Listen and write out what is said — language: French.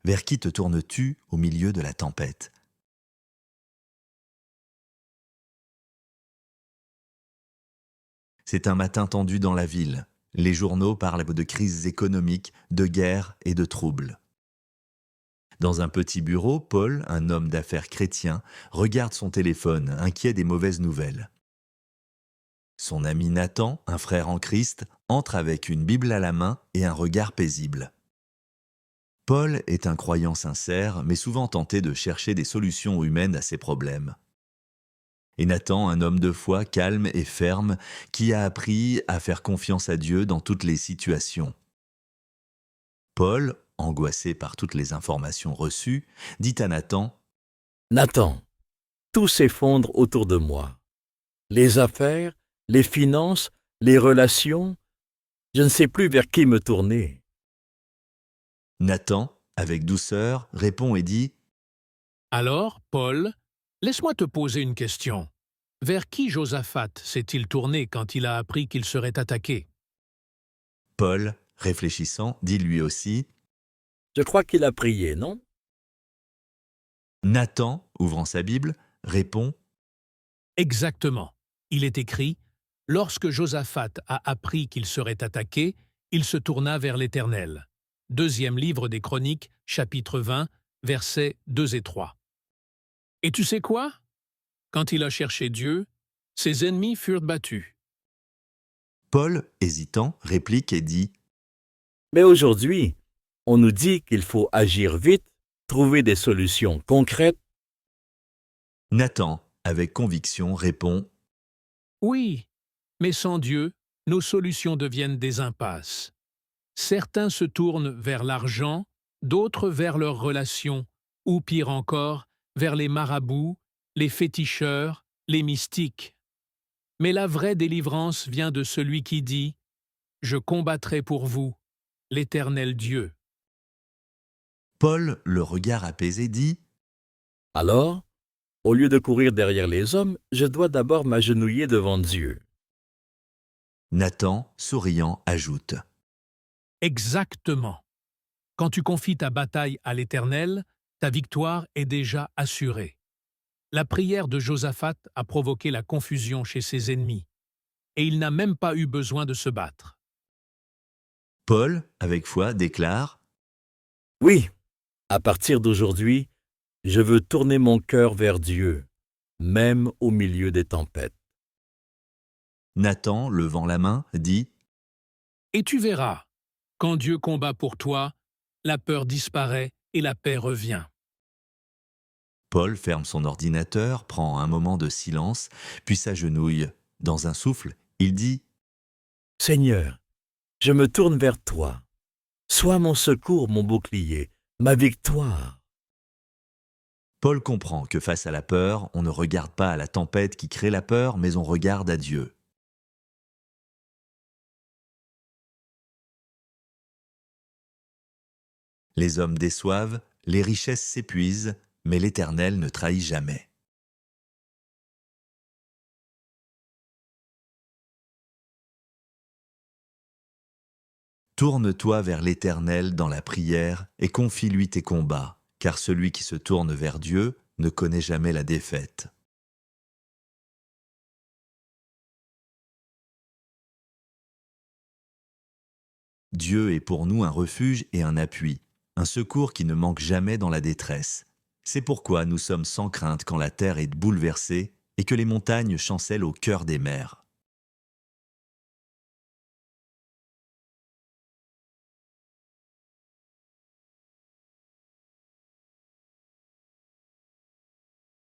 Vers qui te tournes-tu au milieu de la tempête? C'est un matin tendu dans la ville. Les journaux parlent de crises économiques, de guerres et de troubles. Dans un petit bureau, Paul, un homme d'affaires chrétien, regarde son téléphone, inquiet des mauvaises nouvelles. Son ami Nathan, un frère en Christ, entre avec une Bible à la main et un regard paisible. Paul est un croyant sincère, mais souvent tenté de chercher des solutions humaines à ses problèmes. Et Nathan, un homme de foi calme et ferme, qui a appris à faire confiance à Dieu dans toutes les situations. Paul, angoissé par toutes les informations reçues, dit à Nathan: Nathan, tout s'effondre autour de moi. Les affaires, les finances, les relations, je ne sais plus vers qui me tourner. Nathan, avec douceur, répond et dit: Alors, Paul, laisse-moi te poser une question. Vers qui Josaphat s'est-il tourné quand il a appris qu'il serait attaqué? Paul, réfléchissant, dit lui aussi: Je crois qu'il a prié, non? Nathan, ouvrant sa Bible, répond: Exactement. Il est écrit: Lorsque Josaphat a appris qu'il serait attaqué, il se tourna vers l'Éternel. Deuxième livre des Chroniques, chapitre 20, versets 2 et 3. Et tu sais quoi? Quand il a cherché Dieu, ses ennemis furent battus. Paul, hésitant, réplique et dit: Mais aujourd'hui, on nous dit qu'il faut agir vite, trouver des solutions concrètes. Nathan, avec conviction, répond: Oui, mais sans Dieu, nos solutions deviennent des impasses. Certains se tournent vers l'argent, d'autres vers leurs relations, ou pire encore, vers les marabouts, les féticheurs, les mystiques. Mais la vraie délivrance vient de celui qui dit: Je combattrai pour vous, l'Éternel Dieu. Paul, le regard apaisé, dit: Alors, au lieu de courir derrière les hommes, je dois d'abord m'agenouiller devant Dieu. Nathan, souriant, ajoute: Exactement. Quand tu confies ta bataille à l'Éternel, ta victoire est déjà assurée. La prière de Josaphat a provoqué la confusion chez ses ennemis, et il n'a même pas eu besoin de se battre. Paul, avec foi, déclare: Oui, à partir d'aujourd'hui, je veux tourner mon cœur vers Dieu, même au milieu des tempêtes. Nathan, levant la main, dit: Et tu verras, quand Dieu combat pour toi, la peur disparaît et la paix revient. Paul ferme son ordinateur, prend un moment de silence, puis s'agenouille. Dans un souffle, il dit: Seigneur, je me tourne vers toi. Sois mon secours, mon bouclier, ma victoire. Paul comprend que face à la peur, on ne regarde pas à la tempête qui crée la peur, mais on regarde à Dieu. Les hommes déçoivent, les richesses s'épuisent, mais l'Éternel ne trahit jamais. Tourne-toi vers l'Éternel dans la prière et confie-lui tes combats, car celui qui se tourne vers Dieu ne connaît jamais la défaite. Dieu est pour nous un refuge et un appui, un secours qui ne manque jamais dans la détresse. C'est pourquoi nous sommes sans crainte quand la terre est bouleversée et que les montagnes chancellent au cœur des mers.